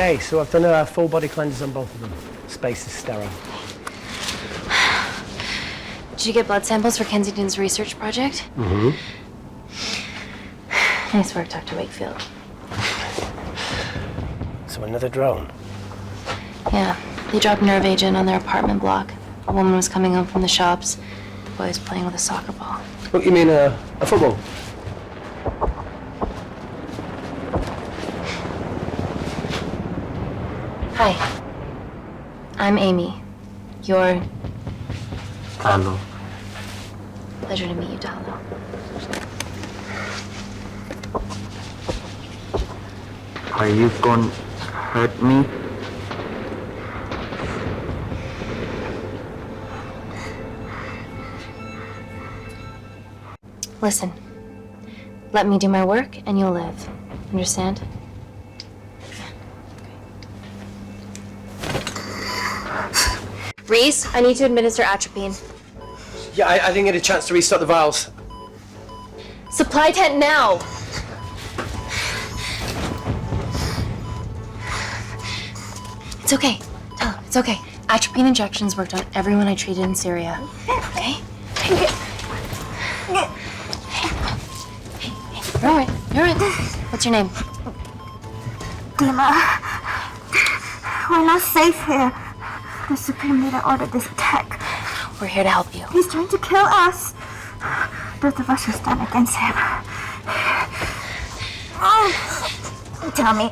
Okay, so I've done a full body cleanse on both of them. Space is sterile. Did you get blood samples for Kensington's research project? Mm-hmm. Nice work, Dr. Wakefield. So another drone? Yeah, they dropped nerve agent on their apartment block. A woman was coming home from the shops. The boy was playing with a soccer ball. What, you mean a football? Hi. I'm Amy. You're... Hello. Pleasure to meet you, Talo. Are you going to hurt me? Listen. Let me do my work and you'll live. Understand? Reese, I need to administer atropine. Yeah, I didn't get a chance to restock the vials. Supply tent now! It's okay. Oh, it's okay. Atropine injections worked on everyone I treated in Syria. Okay? Hey, you're all right. You're all right. What's your name? Dima, we're not safe here. The Supreme Leader ordered this attack. We're here to help you. He's trying to kill us. Both of us will stand against him. Oh, tell me,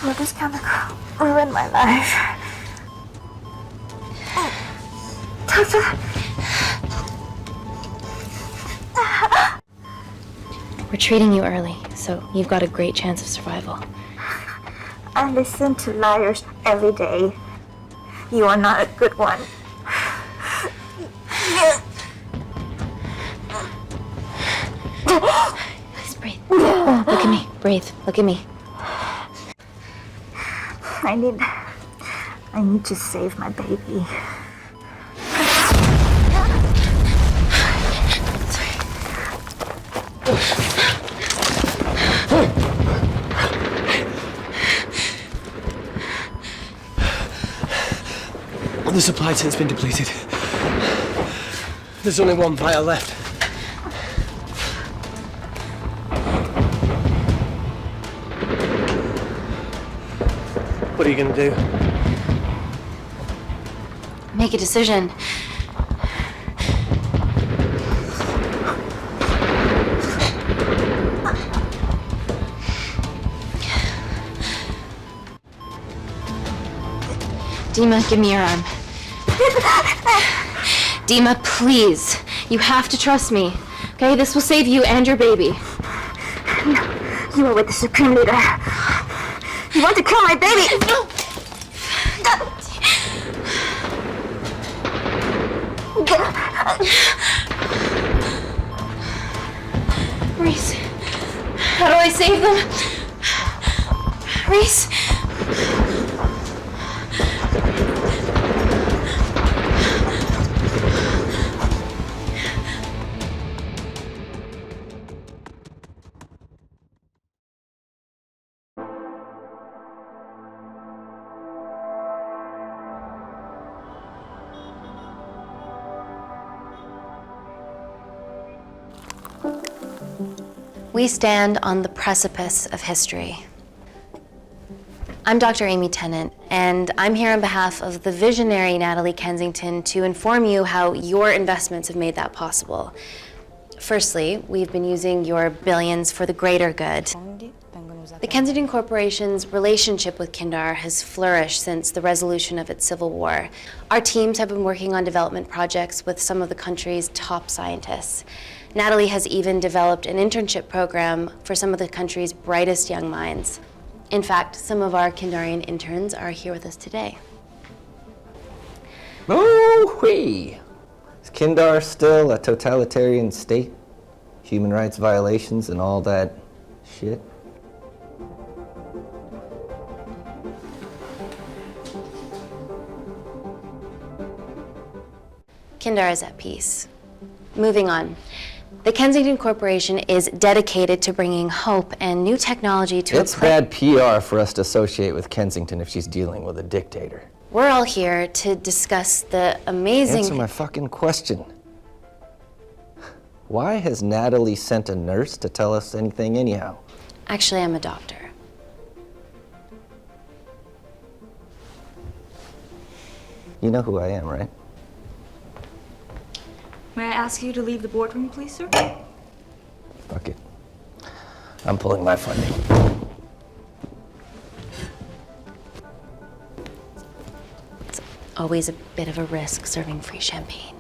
will this chemical ruin my life? Doctor? We're treating you early, so you've got a great chance of survival. I listen to liars every day. You are not a good one. Please breathe. Look at me. Breathe. Look at me. I need to save my baby. The supply tent's been depleted. There's only one vial left. What are you gonna do? Make a decision. Dima, give me your arm. Dima, please. You have to trust me. Okay, this will save you and your baby. You are with the Supreme Leader. You want to kill my baby? No! Reese, how do I save them? Reese? We stand on the precipice of history. I'm Dr. Amy Tennant, and I'm here on behalf of the visionary Natalie Kensington to inform you how your investments have made that possible. Firstly, we've been using your billions for the greater good. The Kensington Corporation's relationship with Kindar has flourished since the resolution of its civil war. Our teams have been working on development projects with some of the country's top scientists. Natalie has even developed an internship program for some of the country's brightest young minds. In fact, some of our Kindarian interns are here with us today. Oh-wee! Is Kindar still a totalitarian state? Human rights violations and all that shit? Kindar is at peace. Moving on. The Kensington Corporation is dedicated to bringing hope and new technology to It's bad PR for us to associate with Kensington if she's dealing with a dictator. We're all here to discuss the amazing... Answer my fucking question. Why has Natalie sent a nurse to tell us anything anyhow? Actually, I'm a doctor. You know who I am, right? May I ask you to leave the boardroom, please, sir? Fuck it. I'm pulling my funding. It's always a bit of a risk serving free champagne.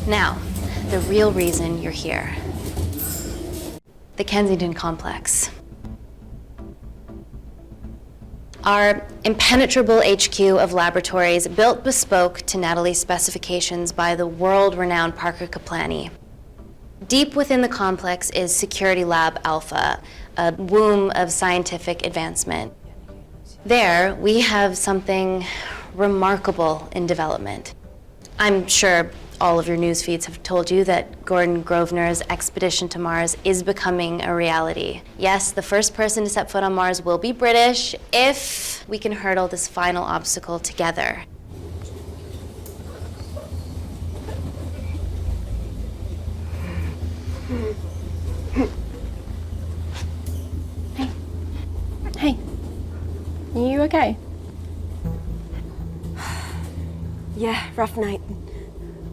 Now, the real reason you're here. The Kensington Complex. Our impenetrable HQ of laboratories built bespoke to Natalie's specifications by the world-renowned Parker Kaplani. Deep within the complex is Security Lab Alpha, a womb of scientific advancement. There, we have something remarkable in development. I'm sure all of your news feeds have told you that Gordon Grosvenor's expedition to Mars is becoming a reality. Yes, the first person to set foot on Mars will be British if we can hurdle this final obstacle together. Hey. Are you okay? Yeah, rough night.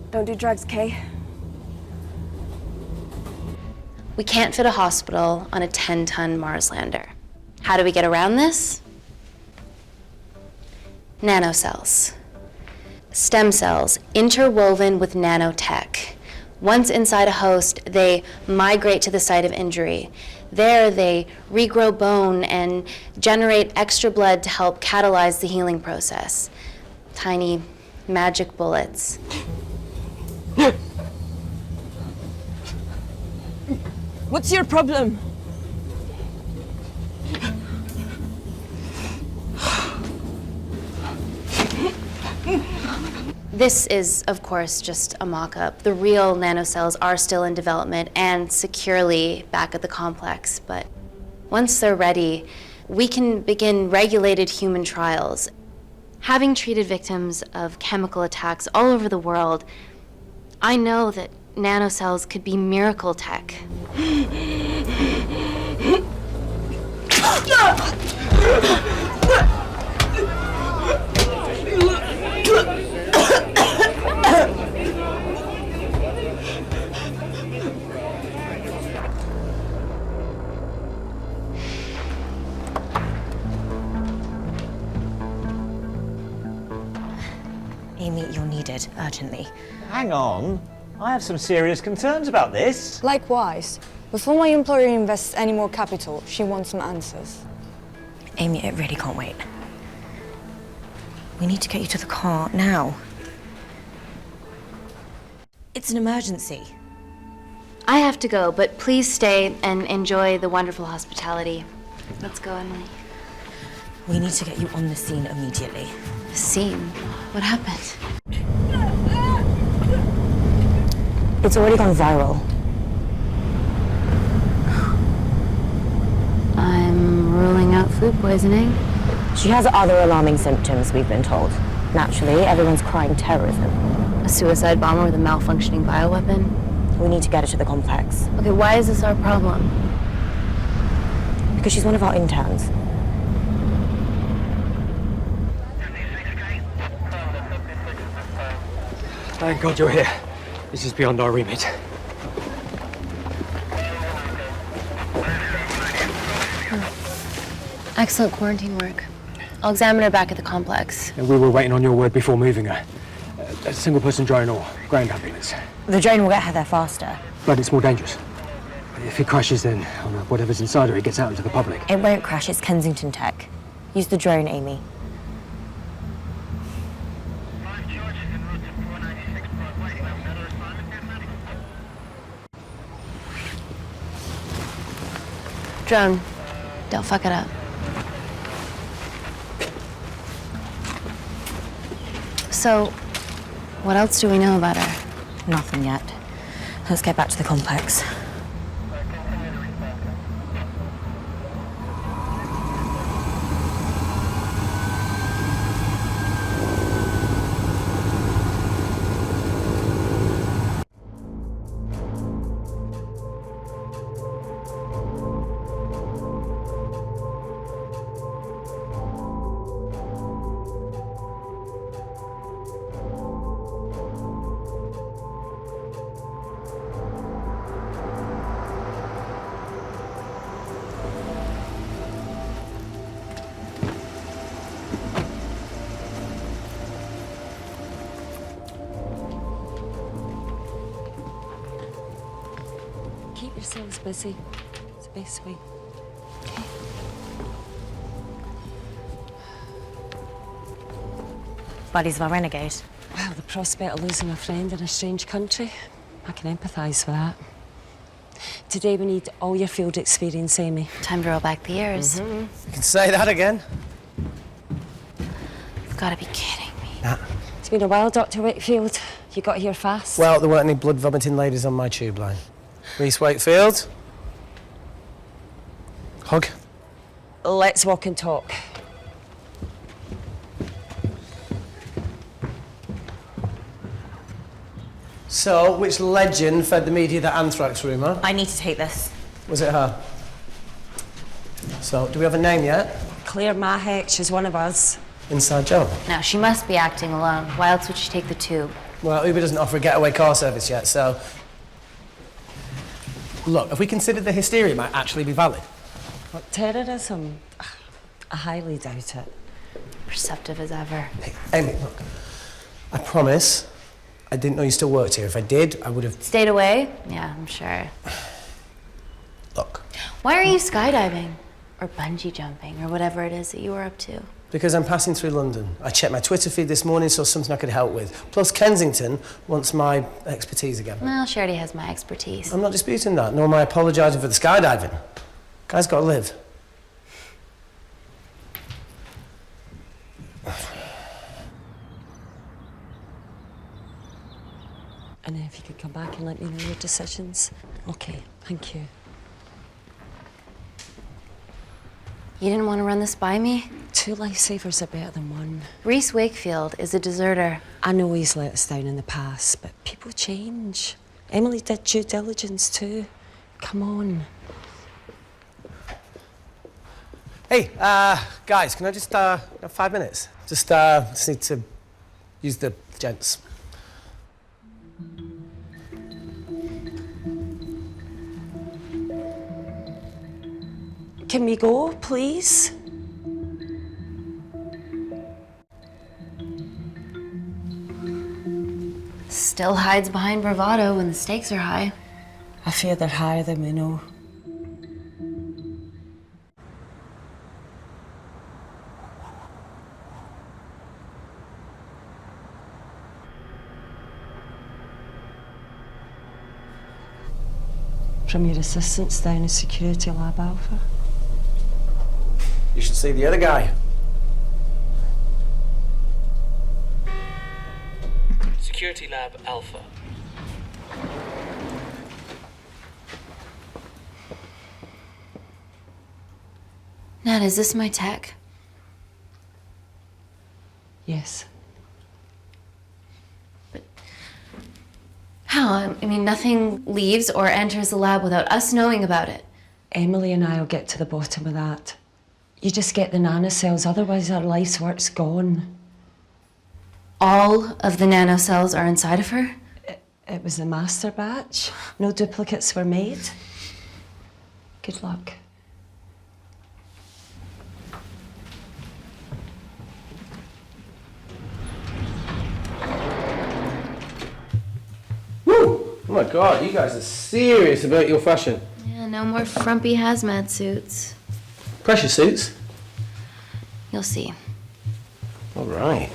Don't do drugs, Kay. We can't fit a hospital on a 10-ton Mars lander. How do we get around this? Nanocells. Stem cells interwoven with nanotech. Once inside a host, they migrate to the site of injury. There, they regrow bone and generate extra blood to help catalyze the healing process. Tiny magic bullets. What's your problem? This is, of course, just a mock-up. The real nanocells are still in development and securely back at the complex, but once they're ready, we can begin regulated human trials. Having treated victims of chemical attacks all over the world, I know that nanocells could be miracle tech. Amy, you're needed urgently. Hang on. I have some serious concerns about this. Likewise. Before my employer invests any more capital, she wants some answers. Amy, it really can't wait. We need to get you to the car now. It's an emergency. I have to go, but please stay and enjoy the wonderful hospitality. Let's go, Emily. We need to get you on the scene immediately. Scene? What happened? It's already gone viral. I'm ruling out food poisoning. She has other alarming symptoms, we've been told. Naturally, everyone's crying terrorism. A suicide bomber with a malfunctioning bioweapon? We need to get her to the complex. Okay, why is this our problem? Because she's one of our interns. Thank God you're here. This is beyond our remit. Excellent quarantine work. I'll examine her back at the complex. And we were waiting on your word before moving her. A single-person drone or ground ambulance. The drone will get her there faster. But it's more dangerous. If it crashes, then whatever's inside her, it gets out into the public. It won't crash, it's Kensington tech. Use the drone, Amy. Drone, don't fuck it up. So, what else do we know about her? Nothing yet. Let's get back to the complex. Keep yourselves busy. It's the best way. Bodies of a renegade. Well, the prospect of losing a friend in a strange country, I can empathise with that. Today we need all your field experience, Amy. Time to roll back the years. You can say that again. You've got to be kidding me. Nah. It's been a while, Dr. Wakefield. You got here fast. Well, there weren't any blood-vomiting ladies on my tube line. Reese Wakefield. Hug. Let's walk and talk. So, which legend fed the media that anthrax rumour? I need to take this. Was it her? So, do we have a name yet? Claire Mahek, she's one of us. Inside job. No, she must be acting alone. Why else would she take the tube? Well, Uber doesn't offer a getaway car service yet, so... Look, if we consider the hysteria might actually be valid. What, terrorism? I highly doubt it. Perceptive as ever. Hey, Amy, look. I promise I didn't know you still worked here. If I did, I would have... Stayed away? Yeah, I'm sure. Look. Why are you skydiving? Or bungee jumping, or whatever it is that you were up to? Because I'm passing through London. I checked my Twitter feed this morning, saw something I could help with. Plus, Kensington wants my expertise again. Well, she already has my expertise. I'm not disputing that, nor am I apologising for the skydiving. Guy's got to live. And if you could come back and let me know your decisions. Okay, thank you. You didn't want to run this by me? 2 lifesavers are better than 1. Reese Wakefield is a deserter. I know he's let us down in the past, but people change. Emily did due diligence too. Come on. Hey, guys, can I just, have 5 minutes? Just need to use the gents. Can we go, please? Still hides behind bravado when the stakes are high. I fear they're higher than we know. From your assistants down in Security Lab Alpha. You should see the other guy. Security Lab Alpha. Nat, is this my tech? Yes. How? I mean, nothing leaves or enters the lab without us knowing about it. Emily and I will get to the bottom of that. You just get the nanocells, otherwise our life's work's gone. All of the nanocells are inside of her? It was a master batch. No duplicates were made. Good luck. Woo! Oh my God, you guys are serious about your fashion. Yeah, no more frumpy hazmat suits. Pressure suits? You'll see. All right.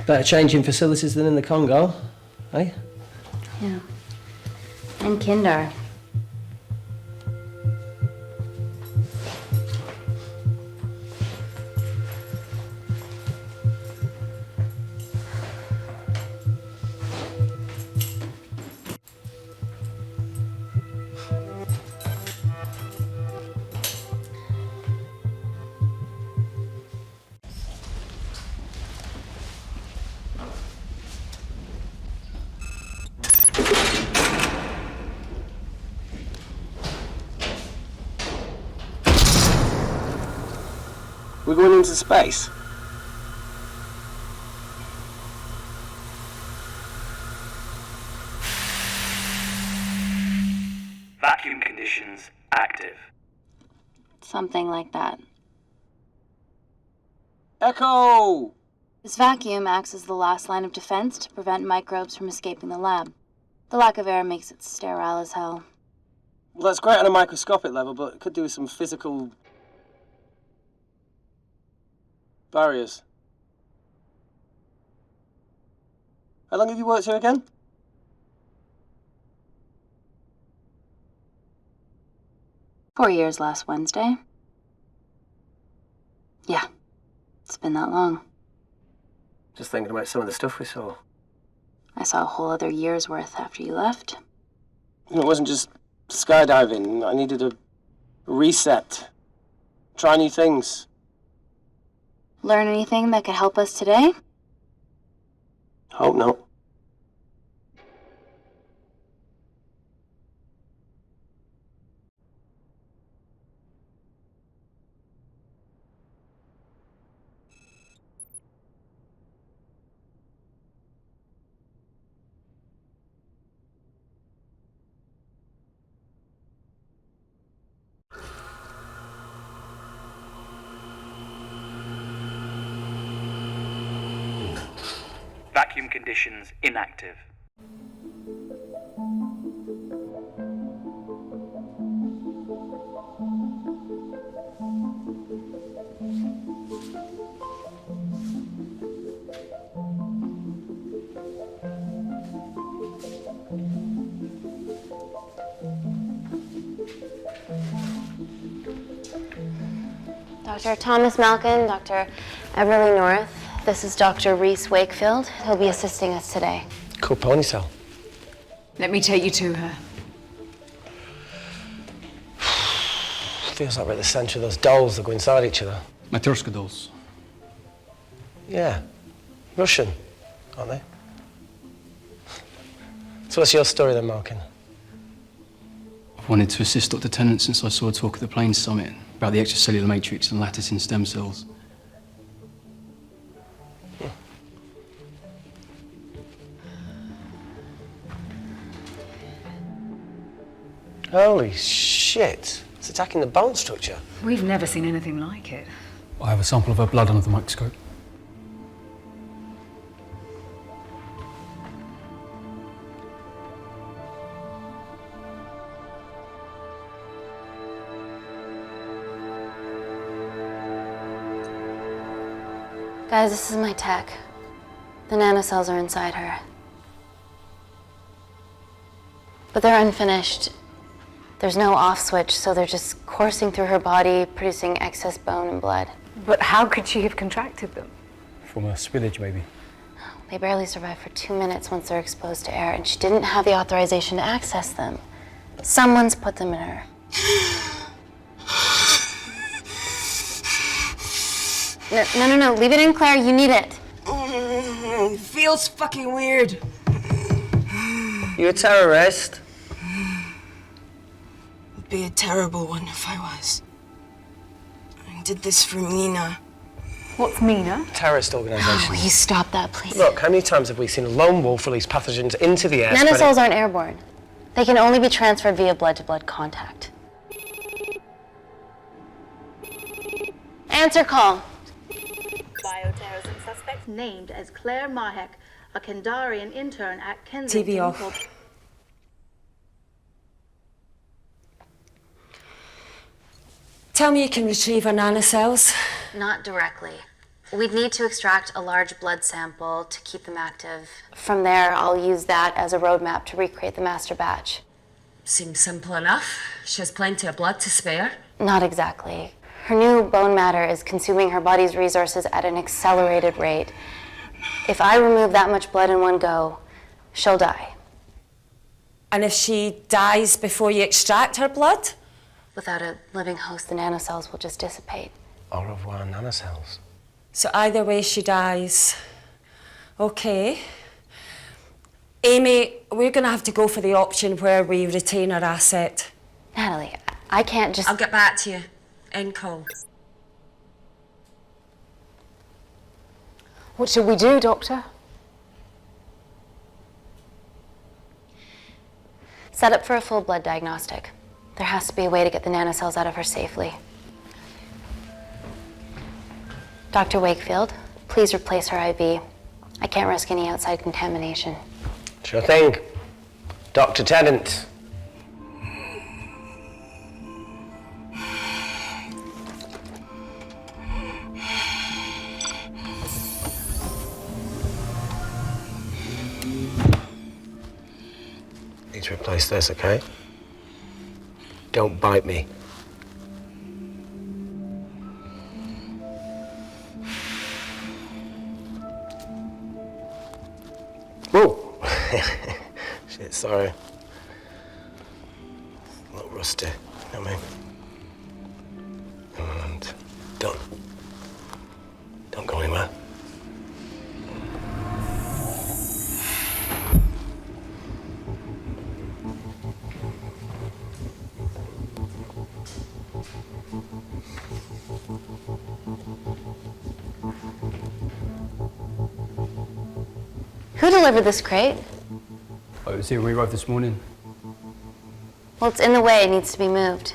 Better changing facilities than in the Congo, eh? Yeah. And Kindar. We're going into space. Vacuum conditions active. Something like that. Echo! This vacuum acts as the last line of defense to prevent microbes from escaping the lab. The lack of air makes it sterile as hell. Well, that's great on a microscopic level, but it could do with some physical barriers. How long have you worked here again? "4 years last Wednesday." Yeah, it's been that long. Just thinking about some of the stuff we saw. I saw a whole other year's worth after you left. It wasn't just skydiving. I needed a reset. Try new things. Learn anything that could help us today? Hope not. Vacuum conditions inactive. Dr. Thomas Malkin, Dr. Everly North. This is Dr. Reese Wakefield. He'll be assisting us today. Cool ponytail. Let me take you to her. Feels like we're at the centre of those dolls that go inside each other. Matryoshka dolls. Yeah. Russian, aren't they? So what's your story then, Malkin? I've wanted to assist Dr. Tennant since I saw a talk at the Plains Summit about the extracellular matrix and lattice in stem cells. Holy shit. It's attacking the bone structure. We've never seen anything like it. I have a sample of her blood under the microscope. Guys, this is my tech. The nanocells are inside her. But they're unfinished. There's no off switch, so they're just coursing through her body, producing excess bone and blood. But how could she have contracted them? From a spillage, maybe. They barely survive for 2 minutes once they're exposed to air, and she didn't have the authorization to access them. Someone's put them in her. No, leave it in, Claire, you need it. It feels fucking weird. You a terrorist? Would be a terrible one if I was. I did this for Mina. What's Mina? Terrorist organisation. Will you stop that, please? Look, how many times have we seen a lone wolf release pathogens into the air? Nanocells aren't airborne. They can only be transferred via blood-to-blood contact. Answer call. Bioterrorism suspect named as Claire Mahek, a Kendarian intern at Kensington. TV off. Tell me you can retrieve her nanocells. Not directly. We'd need to extract a large blood sample to keep them active. From there, I'll use that as a roadmap to recreate the master batch. Seems simple enough. She has plenty of blood to spare. Not exactly. Her new bone matter is consuming her body's resources at an accelerated rate. If I remove that much blood in one go, she'll die. And if she dies before you extract her blood? Without a living host, the nanocells will just dissipate. Au revoir, nanocells. So either way she dies. Okay. Amy, we're gonna have to go for the option where we retain our asset. Natalie, I can't just... I'll get back to you. End call. What should we do, Doctor? Set up for a full blood diagnostic. There has to be a way to get the nanocells out of her safely. Dr. Wakefield, please replace her IV. I can't risk any outside contamination. Sure thing. Dr. Tennant. Need to replace this, okay? Don't bite me. Whoa! Shit, sorry. A little rusty, you know what I mean? And don't go anywhere. Who delivered this crate? Oh, it was here when we arrived this morning. Well, it's in the way. It needs to be moved.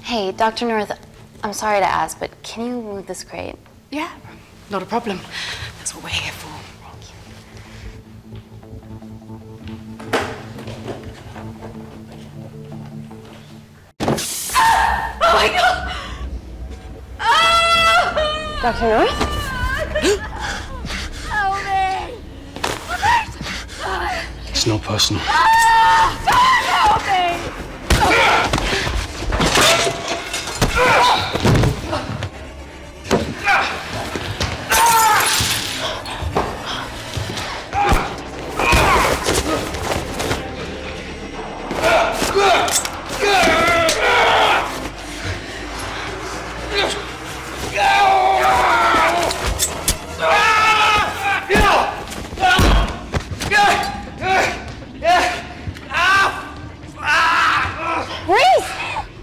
Hey, Dr. North, I'm sorry to ask, but can you move this crate? Yeah, not a problem. That's what we're here for. Oh my God! Dr. North? Help me! It's not personal. Help me!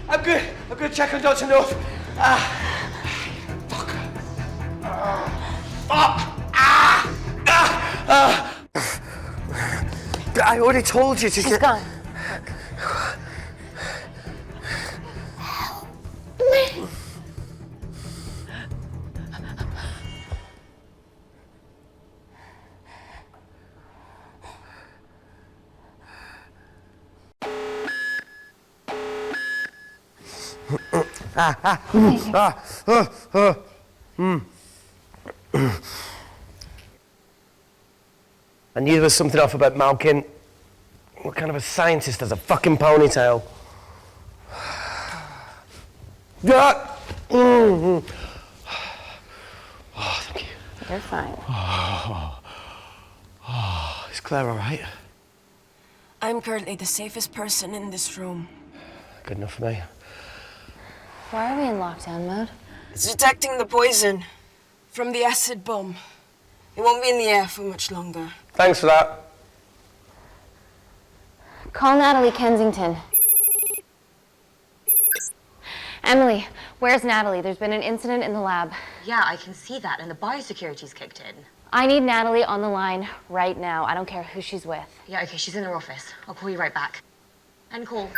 I'm good. Check on Dr. North. Fuck. I already told you to She's gone. I knew there was something off about Malkin. What kind of a scientist has a fucking ponytail? Oh, thank you. You're fine. Is Claire all right? I'm currently the safest person in this room. Good enough for me. Why are we in lockdown mode? It's detecting the poison from the acid bomb. It won't be in the air for much longer. Thanks for that. Call Natalie Kensington. Emily, where's Natalie? There's been an incident in the lab. Yeah, I can see that, and the biosecurity's kicked in. I need Natalie on the line right now. I don't care who she's with. Yeah, okay, she's in her office. I'll call you right back. End call.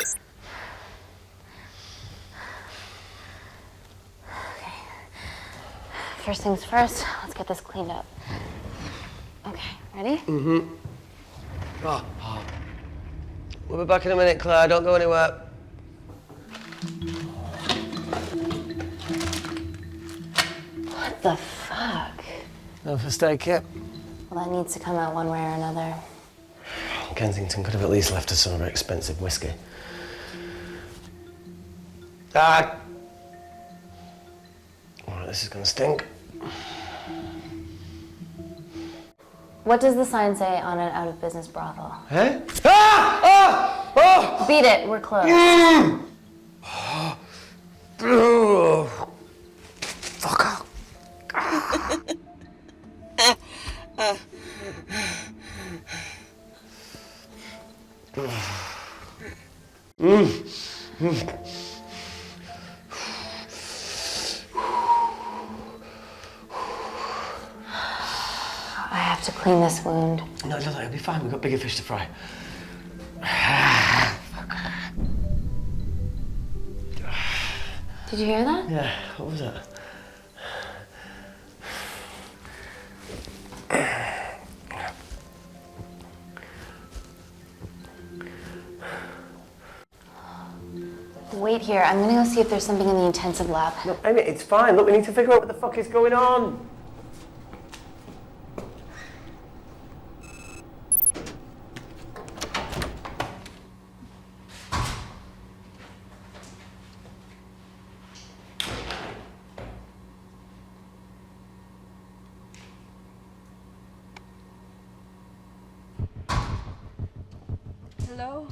first things first, let's get this cleaned up. Okay, ready? Mm-hmm. Oh. We'll be back in a minute, Claire. Don't go anywhere. What the fuck? No first aid kit. Well, that needs to come out one way or another. Kensington could have at least left us some of her expensive whiskey. Dad! All right, this is gonna stink. What does the sign say on an out-of-business brothel? Eh? Ah! Ah! Oh! Beat it, we're closed. Fuck off. I have to clean this wound. No, it'll be fine. We've got bigger fish to fry. Did you hear that? Yeah, what was that? Wait here, I'm gonna go see if there's something in the intensive lab. No, Amy, it's fine. Look, we need to figure out what the fuck is going on. Hello?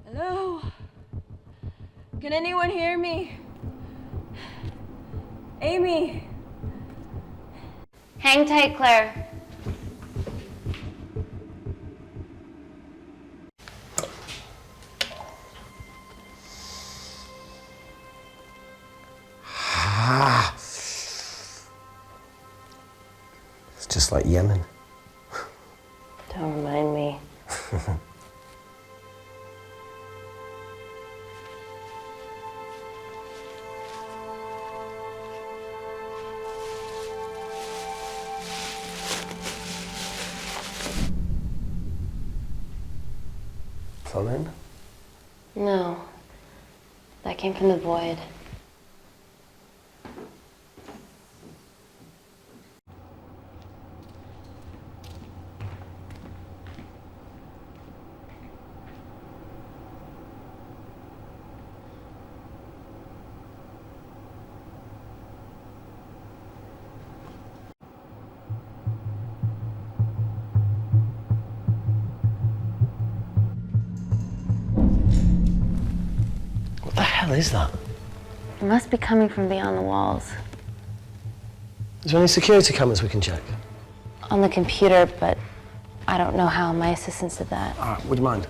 Hello? Can anyone hear me? Amy? Hang tight, Claire. It's just like Yemen. Don't remind me. Plumbing? No. That came from the void. What the hell is that? It must be coming from beyond the walls. Is there any security cameras we can check? On the computer, but I don't know how. My assistants did that. All right, would you mind?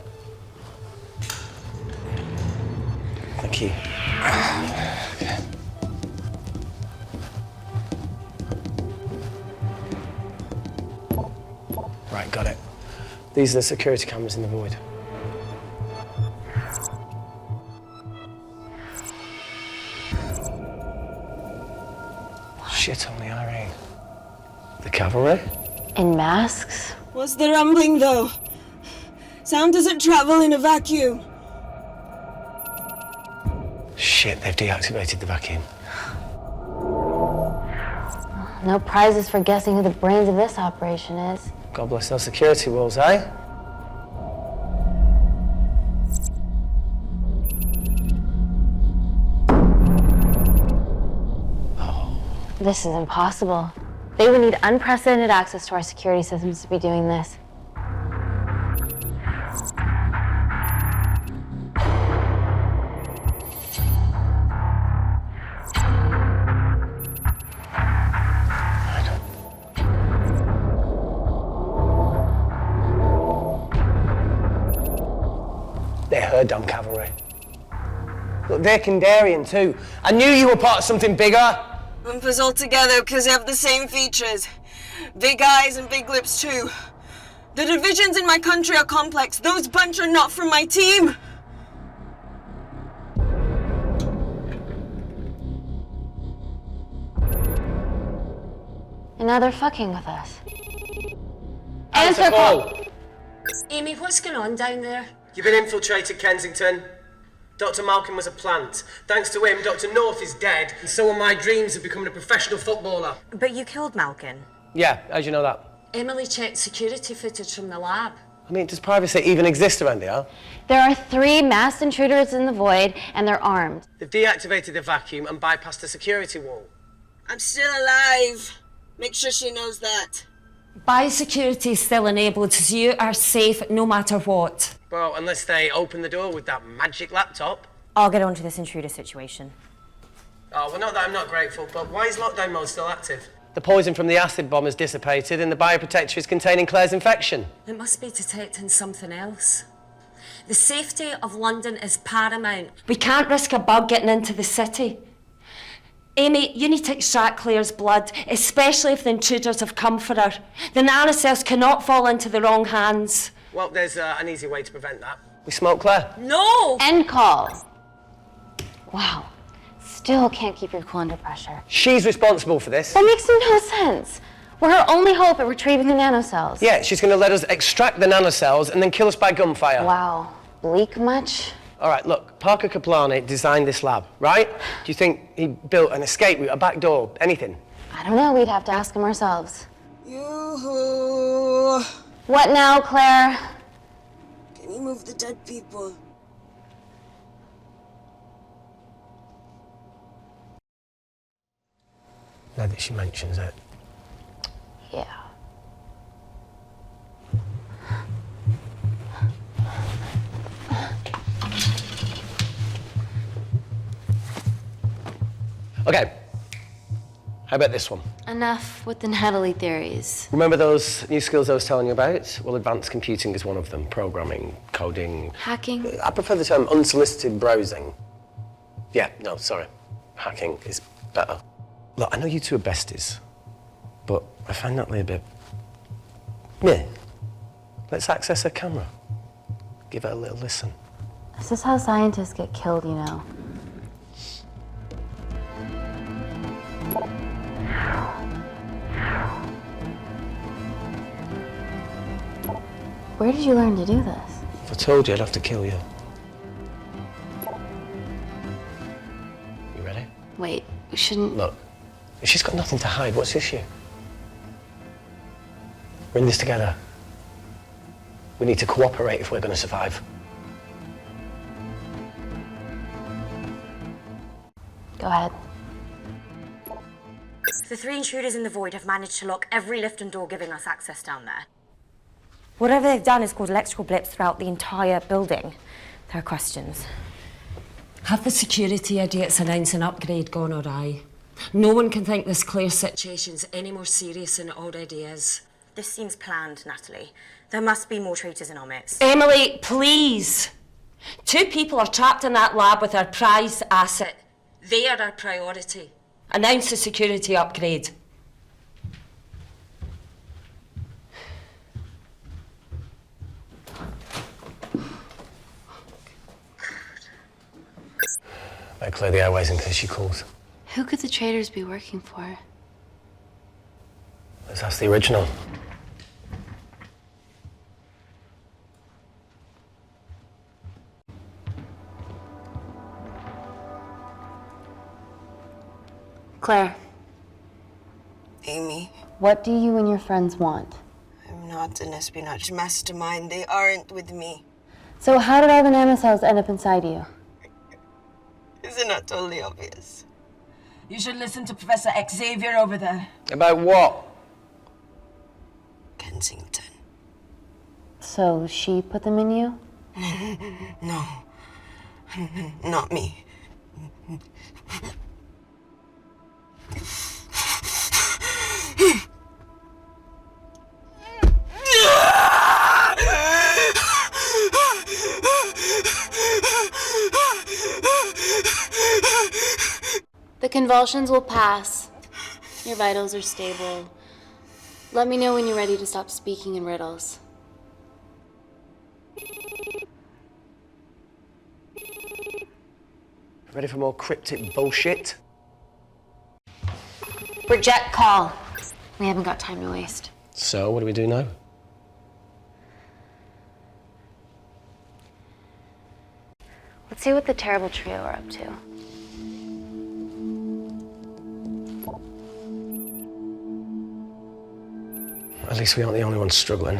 Thank you. Okay. Right, got it. These are the security cameras in the void. Shit on the Irene. The cavalry? In masks? What's the rumbling, though? Sound doesn't travel in a vacuum. Shit, they've deactivated the vacuum. No prizes for guessing who the brains of this operation is. God bless those security walls, eh? This is impossible. They would need unprecedented access to our security systems to be doing this. They're her damn cavalry. Look, they're Kandarian too. I knew you were part of something bigger. Lumpers all together because they have the same features. Big eyes and big lips too. The divisions in my country are complex. Those bunch are not from my team. And now they're fucking with us. Answer call! Amy, what's going on down there? You've been infiltrated, Kensington. Dr. Malcolm was a plant. Thanks to him, Dr. North is dead, and so are my dreams of becoming a professional footballer. But you killed Malcolm. Yeah, how'd you know that? Emily checked security footage from the lab. I mean, does privacy even exist around here? There are 3 masked intruders in the void, and they're armed. They've deactivated the vacuum and bypassed the security wall. I'm still alive. Make sure she knows that. Biosecurity is still enabled, so you are safe no matter what. Well, unless they open the door with that magic laptop. I'll get onto this intruder situation. Oh, well, not that I'm not grateful, but why is lockdown mode still active? The poison from the acid bomb has dissipated and the bioprotector is containing Claire's infection. It must be detecting something else. The safety of London is paramount. We can't risk a bug getting into the city. Amy, you need to extract Claire's blood, especially if the intruders have come for her. The nanocells cannot fall into the wrong hands. Well, there's an easy way to prevent that. We smoke Claire. No! End call. Wow. Still can't keep your cool under pressure. She's responsible for this. That makes no sense. We're her only hope at retrieving the nanocells. Yeah, she's going to let us extract the nanocells and then kill us by gunfire. Wow. Bleak much? All right, look, Parker Kaplani designed this lab, right? Do you think he built an escape route, a back door, anything? I don't know. We'd have to ask him ourselves. Yoo-hoo. What now, Claire? Can you move the dead people? Now that she mentions it. Yeah. Okay. How about this one? Enough with the Natalie theories. Remember those new skills I was telling you about? Well, advanced computing is one of them. Programming, coding. Hacking? I prefer the term unsolicited browsing. Yeah, no, sorry. Hacking is better. Look, I know you two are besties, but I find Natalie a bit... meh. Let's access her camera. Give her a little listen. This is how scientists get killed, you know. Where did you learn to do this? If I told you, I'd have to kill you. You ready? Wait, we shouldn't... Look, if she's got nothing to hide, what's the issue? We're in this together. We need to cooperate if we're going to survive. Go ahead. The 3 intruders in the void have managed to lock every lift and door giving us access down there. Whatever they've done is caused electrical blips throughout the entire building. There are questions. Have the security idiots announced an upgrade gone awry? No one can think this Claire situation's any more serious than it already is. This seems planned, Natalie. There must be more traitors in our midst. Emily, please! 2 people are trapped in that lab with our prized asset. They are our priority. Announce the security upgrade. Better clear the airways in case she calls. Who could the traitors be working for? Let's ask the original. Claire. Amy, What do you and your friends want? I'm not an espionage mastermind. They aren't with me. So how did all the nanocells end up inside you? Isn't that totally obvious? You should listen to Professor Xavier over there. About what? Kensington. So she put them in you? No. Not me. The convulsions will pass. Your vitals are stable. Let me know when you're ready to stop speaking in riddles. Ready for more cryptic bullshit? Reject call. We haven't got time to waste. So, what do we do now? Let's see what the terrible trio are up to. At least we aren't the only ones struggling.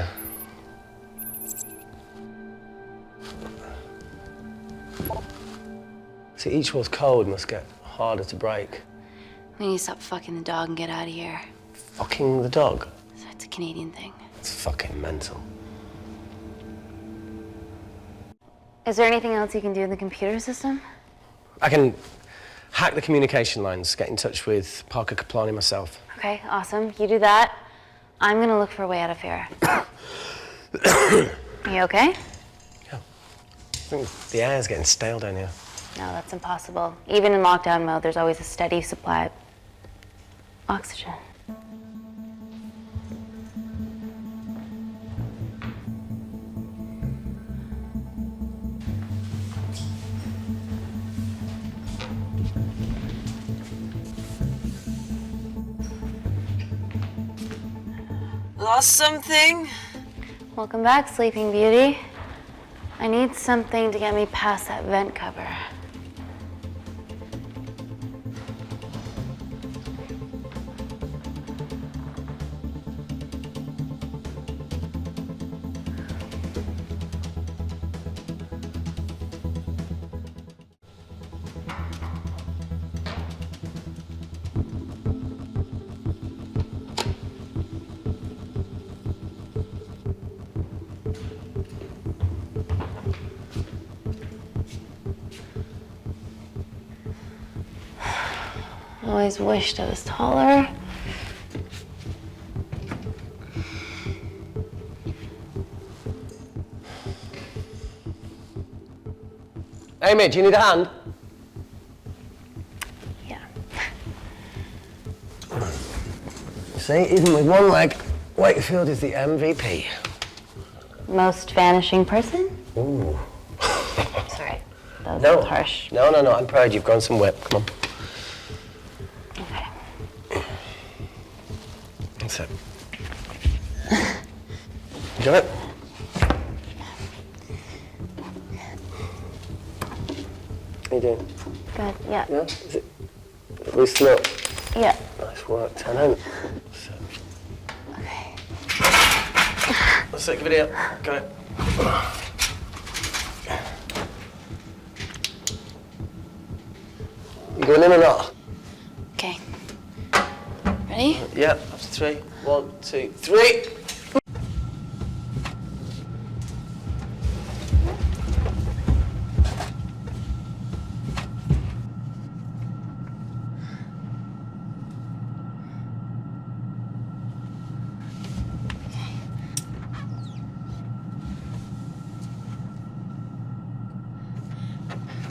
See, each wall's code must get harder to break. We need to stop fucking the dog and get out of here. Fucking the dog? So it's a Canadian thing. It's fucking mental. Is there anything else you can do in the computer system? I can hack the communication lines, get in touch with Parker Kaplani myself. Okay, awesome. You do that. I'm gonna look for a way out of here. Are you okay? I think the air's getting stale down here. No, that's impossible. Even in lockdown mode, there's always a steady supply of oxygen. Lost something? Welcome back, Sleeping Beauty. I need something to get me past that vent cover. Always wished I was taller. Amy, do you need a hand? Yeah. See, even with one leg, Wakefield is the MVP. Most vanishing person? Ooh. Sorry, that was No. harsh. No, I'm proud you've grown some whip. Come on. Okay. That's it. You got it? How you doing? Good, yeah. Yeah? Is it loosen up? Yeah. Nice work, tenant. Okay. Let's take a video. Got it. You going in or not? Okay. Ready? Yeah, after 3. 1, 2, 3.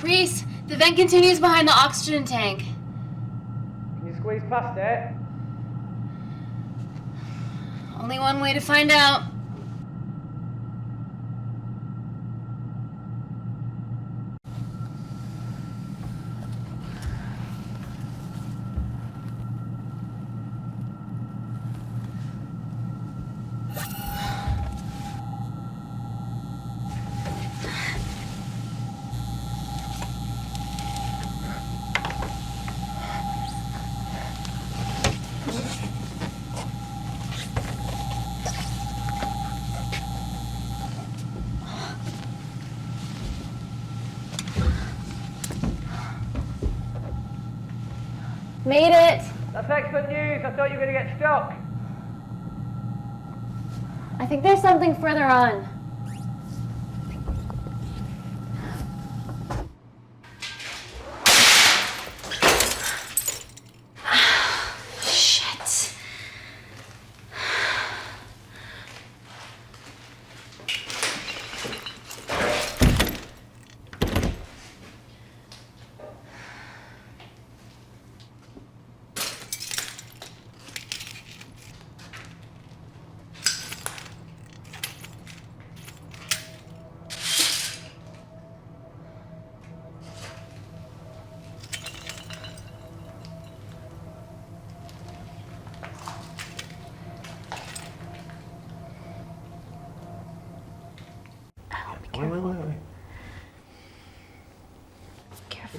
Reese, the vent continues behind the oxygen tank. Can you squeeze past it? Only one way to find out. Made it. That's excellent news. I thought you were going to get stuck. I think there's something further on. Shit.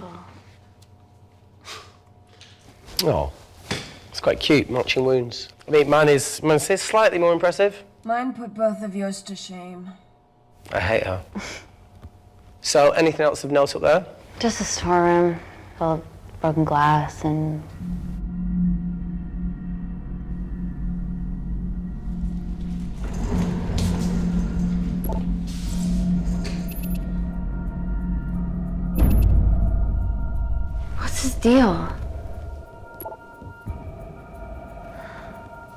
hospital. Oh, it's quite cute, matching wounds. I mean, mine is slightly more impressive. Mine put both of yours to shame. I hate her. So, anything else of note up there? Just a storeroom full of broken glass and... What's his deal?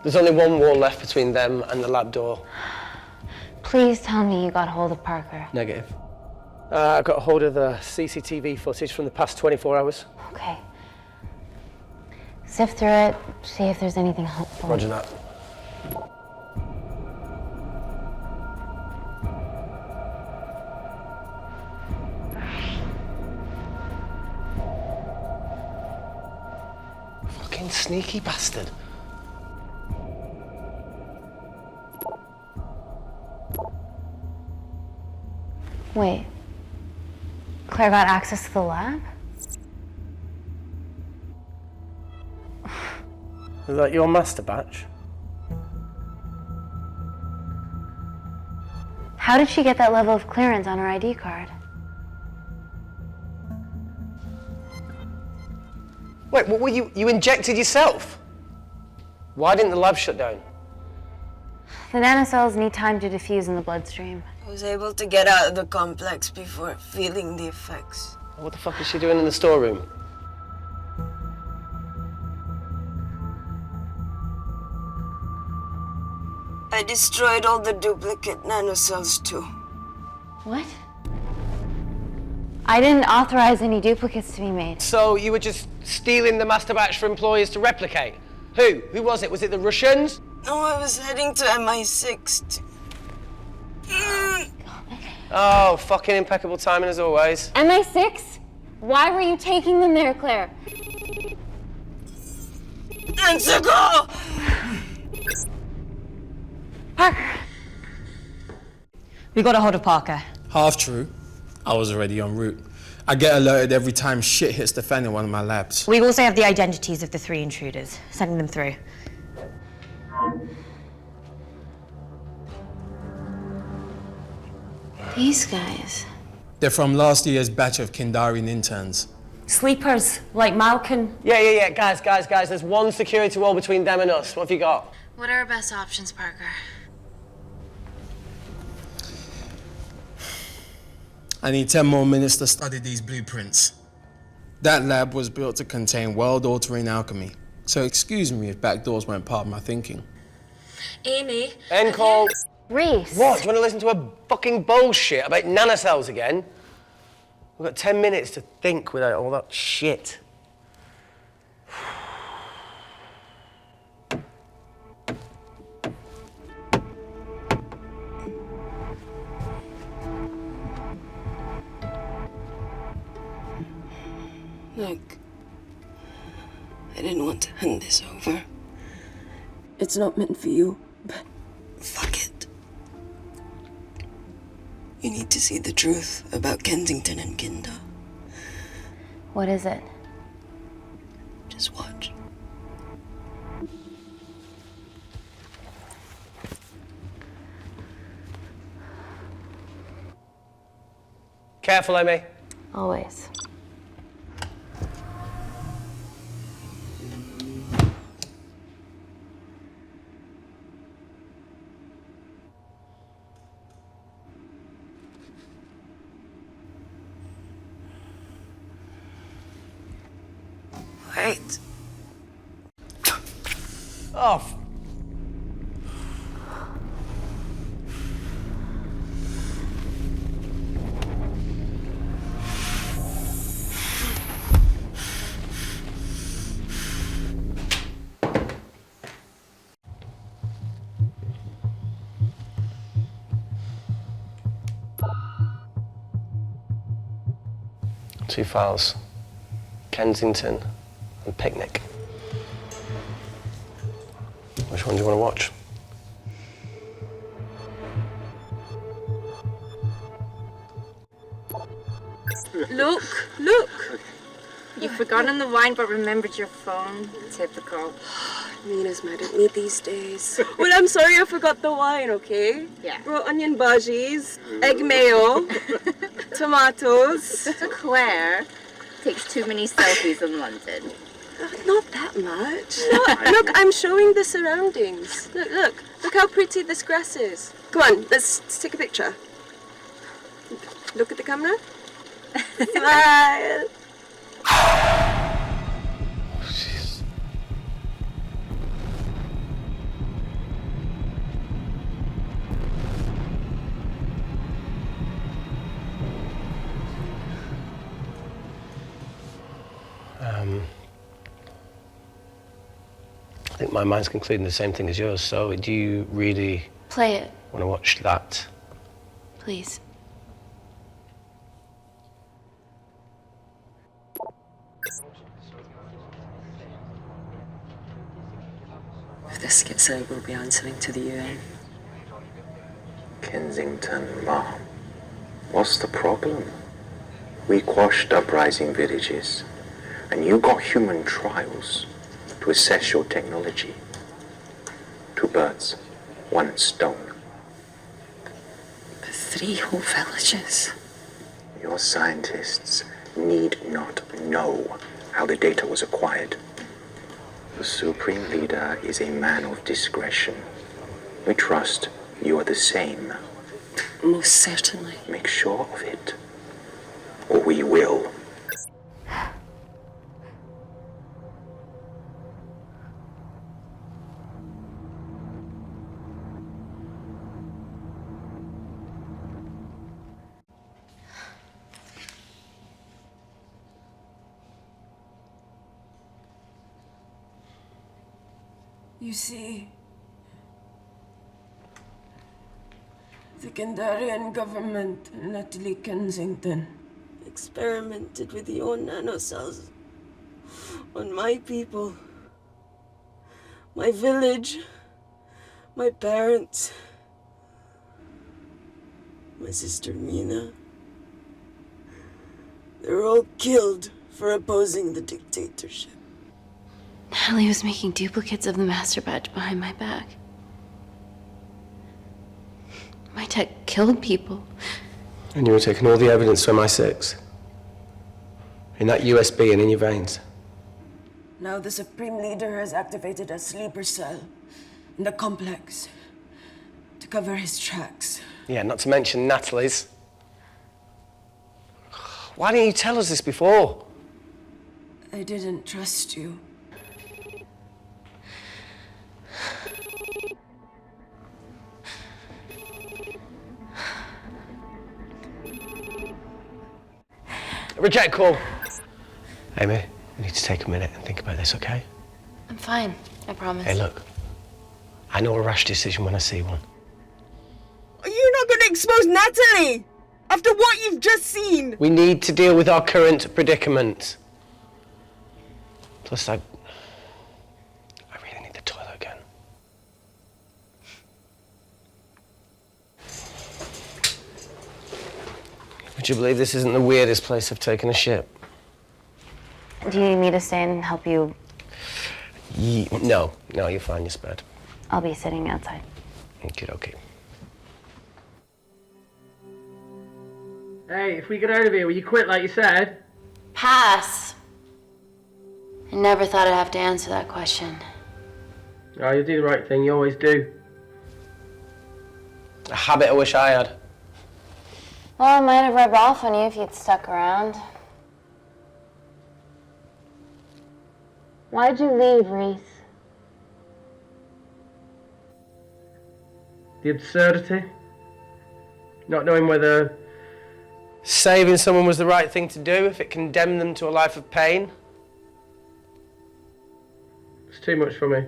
There's only one wall left between them and the lab door. Please tell me you got hold of Parker. Negative. I got hold of the CCTV footage from the past 24 hours. Okay. Sift through it, see if there's anything helpful. Roger that. Fucking sneaky bastard. Wait. Claire got access to the lab? Is that your master batch? How did she get that level of clearance on her ID card? Wait, what were you injected yourself? Why didn't the lab shut down? The nanocells need time to diffuse in the bloodstream. I was able to get out of the complex before feeling the effects. What the fuck is she doing in the storeroom? I destroyed all the duplicate nanocells too. What? I didn't authorize any duplicates to be made. So you were just stealing the master batch for employers to replicate? Who? Who was it? Was it the Russians? No, I was heading to MI6. Oh, fucking impeccable timing as always. MI6? Why were you taking them there, Claire? Answer go! Parker! We got a hold of Parker. Half true. I was already en route. I get alerted every time shit hits the fan in one of my labs. We also have the identities of the 3 intruders. Sending them through. These guys. They're from last year's batch of Kindarian interns. Sleepers, like Malkin. Yeah. Guys. There's one security wall between them and us. What have you got? What are our best options, Parker? I need 10 more minutes to study these blueprints. That lab was built to contain world-altering alchemy. So excuse me if backdoors weren't part of my thinking. Amy. End call. Reese. What? Do you want to listen to a fucking bullshit about nanocells again? We've got 10 minutes to think without all that shit. Look, I didn't want to hand this over. It's not meant for you, but fuck it. You need to see the truth about Kensington and Kinder. What is it? Just watch. Careful, Amy. Always. Wait. Oh. Two files. Kensington and Picnic. Which one do you want to watch? Look. You've forgotten the wine but remembered your phone. Typical. Mina's mad at me these days. Well, I'm sorry I forgot the wine, okay? Yeah. Raw onion bhajis, egg mayo, tomatoes. Claire takes too many selfies in London. Not that much. Look, I'm showing the surroundings. Look how pretty this grass is. Come on, let's take a picture. Look at the camera. Smile. I think my mind's concluding the same thing as yours, so do you really Play it, want to watch that? please. If this gets out, we'll be answering to the UN. Kensington, Mom. What's the problem? We quashed uprising villages, and you got human trials to assess your technology. 2 birds, 1 stone. But 3 whole villages. Your scientists need not know how the data was acquired. The Supreme Leader is a man of discretion. We trust you are the same. Most certainly. Make sure of it, or we will. You see, the Kandarian government and Natalie Kensington experimented with your nanocells on my people, my village, my parents, my sister Mina. They were all killed for opposing the dictatorship. Natalie was making duplicates of the master batch behind my back. My tech killed people. And you were taking all the evidence from MI6? In that USB and in your veins? Now the Supreme Leader has activated a sleeper cell in the complex to cover his tracks. Yeah, not to mention Natalie's. Why didn't you tell us this before? I didn't trust you. Reject call. Amy, we need to take a minute and think about this, okay? I'm fine, I promise. Hey, look. I know a rash decision when I see one. Are you not going to expose Natalie? After what you've just seen? We need to deal with our current predicament. Plus, I really need the toilet again. Would you believe this isn't the weirdest place I've taken a ship? Do you need me to stay and help you? No, you're fine, you're spared. I'll be sitting outside. Okay. Hey, if we get out of here, will you quit like you said? Pass. I never thought I'd have to answer that question. Oh, you do the right thing, you always do. A habit I wish I had. Well, I might have rubbed off on you if you'd stuck around. Why'd you leave, Reese? The absurdity. Not knowing whether saving someone was the right thing to do if it condemned them to a life of pain. it's too much for me.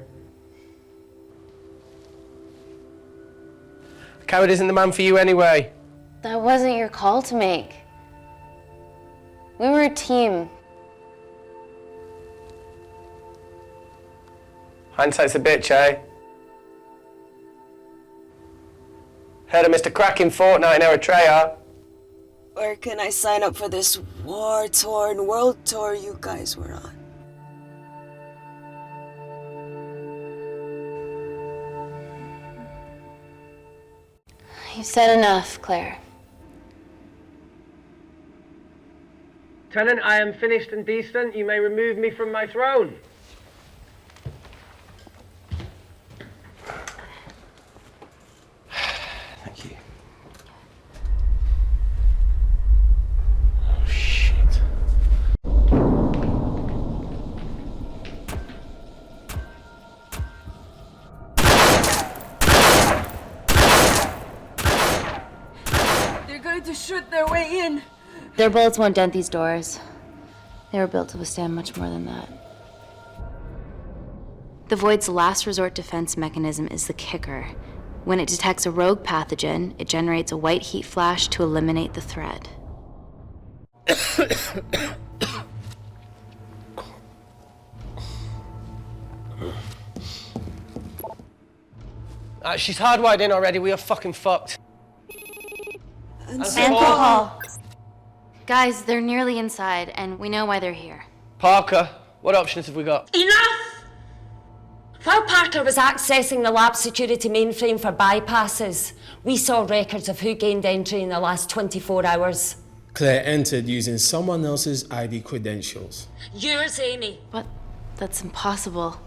A coward isn't the man for you anyway. That wasn't your call to make. We were a team. Hindsight's a bitch, eh? Heard of Mr. Cracking Fortnite in Eritrea? Where can I sign up for this war-torn world tour you guys were on? You've said enough, Claire. Tenant, I am finished and decent. You may remove me from my throne. Thank you. Oh, shit. They're going to shoot their way in. Their bullets won't dent these doors. They were built to withstand much more than that. The Void's last resort defense mechanism is the kicker. When it detects a rogue pathogen, it generates a white heat flash to eliminate the threat. She's hardwired in already. We are fucking fucked. Paul. Guys, they're nearly inside, and we know why they're here. Parker, what options have we got? Enough! While Parker was accessing the lab security mainframe for bypasses, we saw records of who gained entry in the last 24 hours. Claire entered using someone else's ID credentials. Yours, Amy. But that's impossible.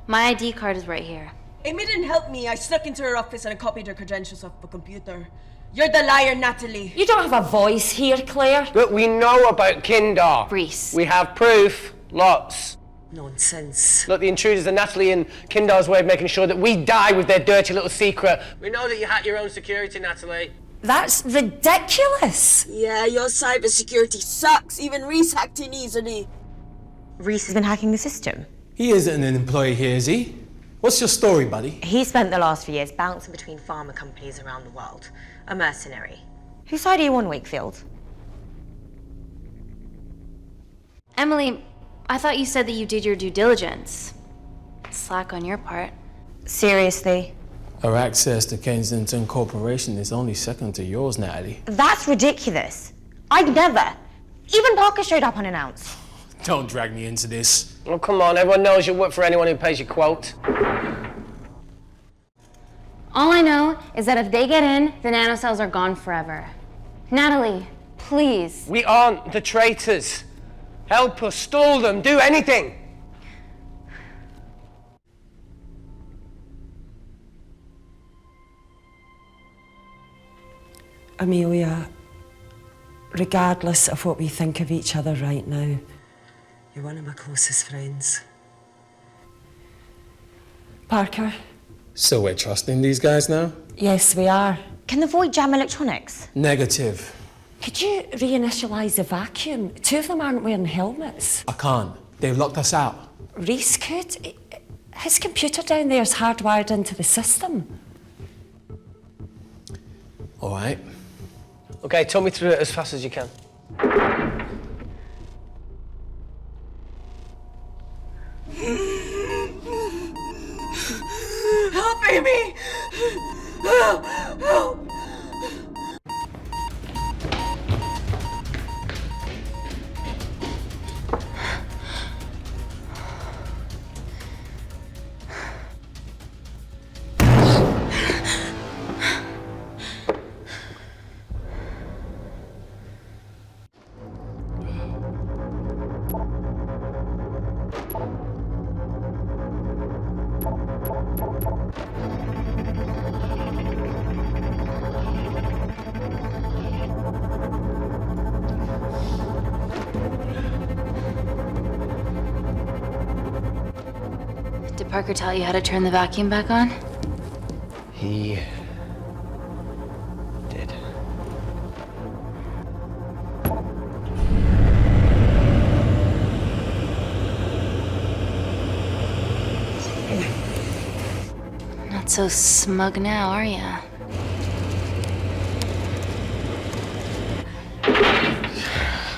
My ID card is right here. Amy didn't help me. I snuck into her office and I copied her credentials off the computer. You're the liar, Natalie. You don't have a voice here, Claire. Look, we know about Kindar. Reese. We have proof. Lots. Nonsense. Look, the intruders are Natalie and Kindar's way of making sure that we die with their dirty little secret. We know that you hack your own security, Natalie. That's ridiculous. Yeah, your cybersecurity sucks. Even Reese hacked in easily. Reese has been hacking the system. He isn't an employee here, is he? What's your story, buddy? He spent the last few years Bouncing between pharma companies around the world. A mercenary. Whose side are you on, Wakefield? Emily, I thought you said that you did your due diligence. Slack on your part. Seriously? Our access to Kensington Corporation is only second to yours, Natalie. That's ridiculous. I'd never. Even Parker showed up unannounced. Don't drag me into this. Oh, come on. Everyone knows you work for anyone who pays your quote. All I know is that if they get in, the nanocells are gone forever. Natalie, please. We aren't the traitors. Help us, stall them, do anything. Amelia, regardless of what we think of each other right now, you're one of my closest friends. Parker? So we're trusting these guys now? Yes, we are. Can the Void jam electronics? Negative. Could you reinitialize the vacuum? Two of them aren't wearing helmets. I can't. They've locked us out. Reese could. His computer down there is hardwired into the system. All right. Okay, talk me through it as fast as you can. Help, Amy! Help! Did Parker tell you how to turn the vacuum back on? He did. Not so smug now, are ya?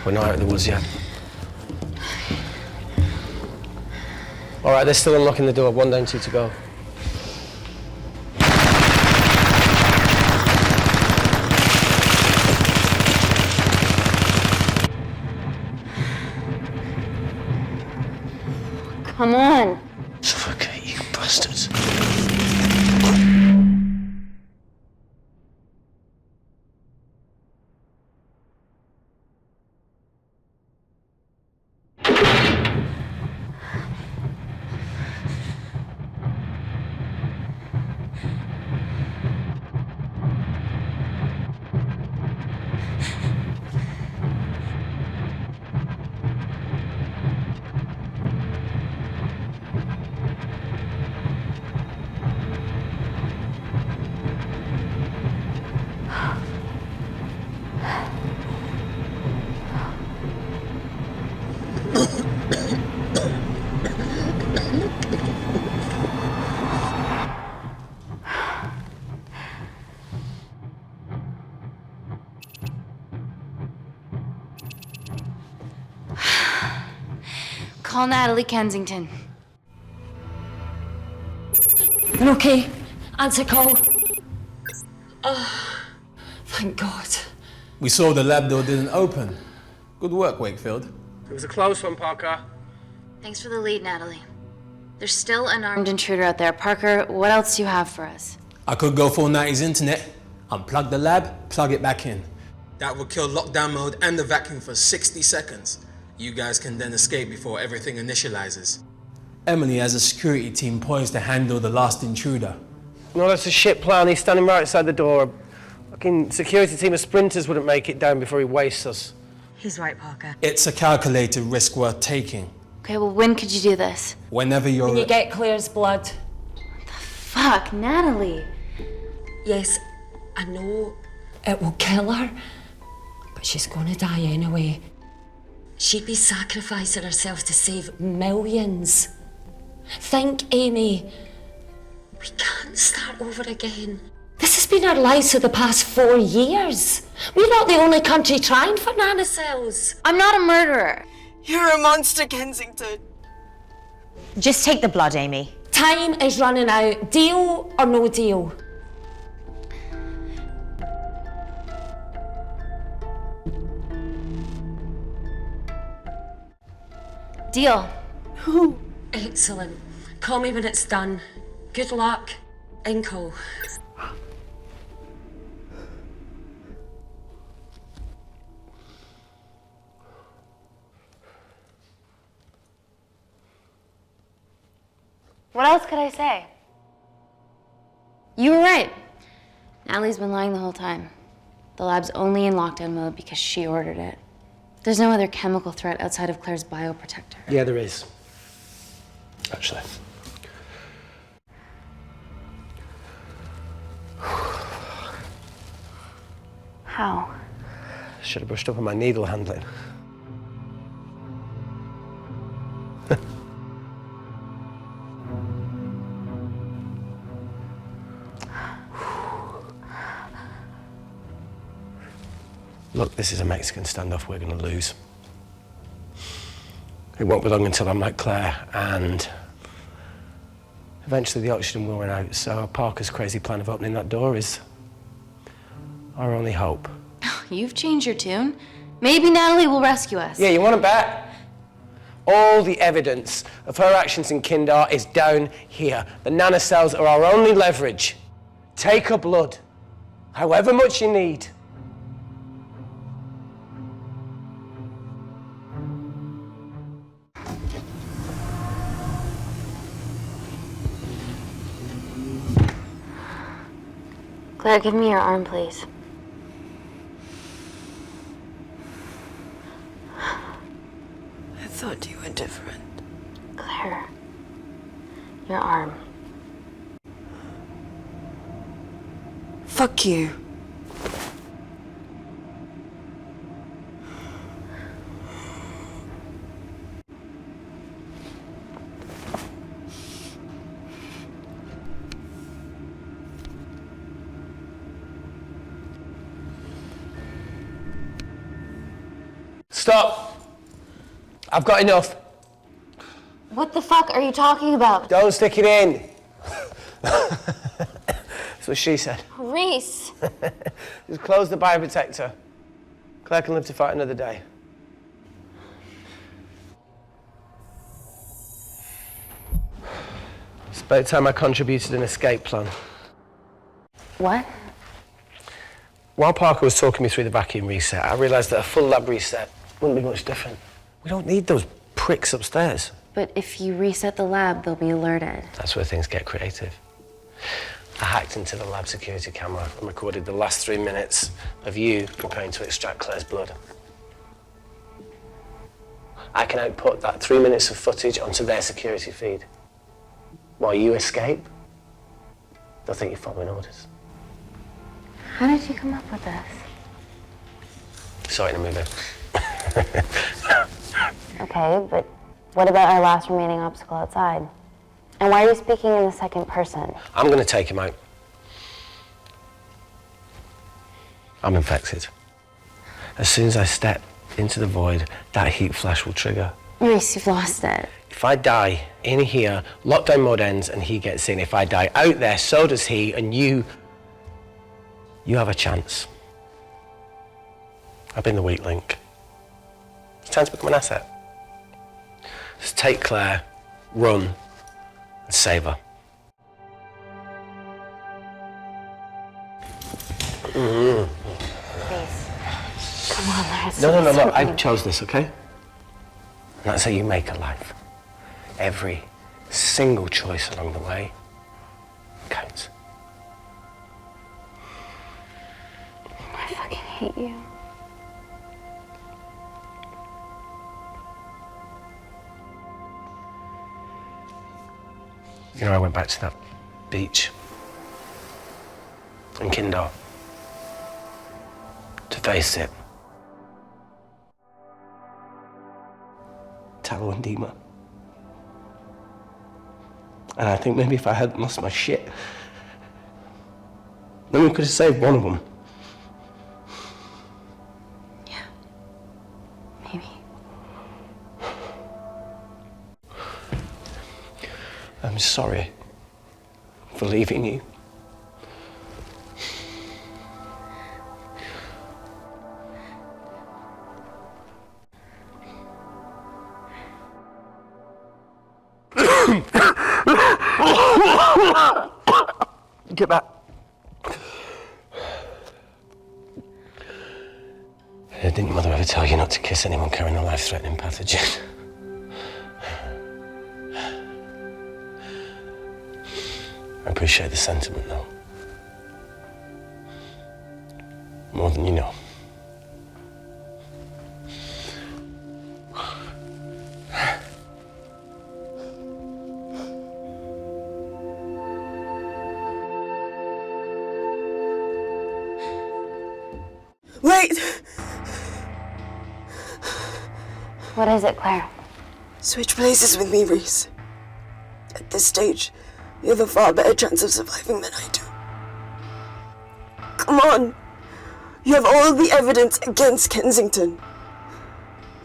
We're not out of the woods yet. All right, they're still unlocking the door. 1 down, 2 to go. Come on. Suffocate, you bastards. Call Natalie Kensington. You're okay? Answer call. Oh, thank God. We saw the lab door didn't open. Good work, Wakefield. It was a close one, Parker. Thanks for the lead, Natalie. There's still an armed intruder out there. Parker, what else do you have for us? I could go full 90s internet, unplug the lab, plug it back in. That would kill lockdown mode and the vacuum for 60 seconds. You guys can then escape before everything initializes. Emily has a security team poised to handle the last intruder. No, that's a shit plan. He's standing right outside the door. A fucking security team of sprinters wouldn't make it down before he wastes us. He's right, Parker. It's a calculated risk worth taking. Okay, well, when could you do this? Whenever you're... When you get Claire's blood. Fuck, Natalie. Yes, I know it will kill her, but she's gonna die anyway. She'd be sacrificing herself to save millions. Think, Amy. We can't start over again. This has been our lives for the past 4 years. We're not the only country trying for nanocells. I'm not a murderer. You're a monster, Kensington. Just take the blood, Amy. Time is running out. Deal or no deal? Deal. Excellent. Call me when it's done. Good luck. Inco. What else could I say? You were right. Natalie's been lying the whole time. The lab's only in lockdown mode because she ordered it. There's no other chemical threat outside of Claire's bioprotector. Yeah, there is. Actually. How? Should have brushed up on my needle handling. Look, this is a Mexican standoff we're going to lose. It won't be long until I'm like Claire, and eventually the oxygen will run out, so Parker's crazy plan of opening that door is our only hope. You've changed your tune. Maybe Natalie will rescue us. Yeah, you want to bet? All the evidence of her actions in Kindar is down here. The nanocells are our only leverage. Take her blood, however much you need. Claire, give me your arm, please. I thought you were different. Claire, your arm. Fuck you. Stop! I've got enough. What the fuck are you talking about? Don't stick it in. That's what she said. Reese. Just close the bioprotector. Claire can live to fight another day. It's about time I contributed an escape plan. What? While Parker was talking me through the vacuum reset, I realised that a full lab reset wouldn't be much different. We don't need those pricks upstairs. But if you reset the lab, they'll be alerted. That's where things get creative. I hacked into the lab security camera and recorded the last 3 minutes of you preparing to extract Claire's blood. I can output that 3 minutes of footage onto their security feed. While you escape, they'll think you're following orders. How did you come up with this? Saw it in a movie. Okay, but what about our last remaining obstacle outside? And why are you speaking in the second person? I'm going to take him out. I'm infected. As soon as I step into the void, that heat flash will trigger. Reese, you've lost it. If I die in here, lockdown mode ends and he gets in. If I die out there, so does he, and you have a chance. I've been the weak link. It's time to become an asset. Just take Claire, run, and save her. Please. Come on, let's No, look, I chose this, okay? And that's how you make a life. Every single choice along the way counts. I fucking hate you. You know, I went back to that beach in Kindar to face it. Tallow and Dima. And I think maybe if I hadn't lost my shit, then we could have saved one of them. Yeah. Maybe. I'm sorry for leaving you. Get back. Didn't your mother ever tell you not to kiss anyone carrying a life-threatening pathogen? I appreciate the sentiment, though. More than you know. Wait! What is it, Claire? Switch places with me, Reese. At this stage, you have a far better chance of surviving than I do. Come on! You have all the evidence against Kensington.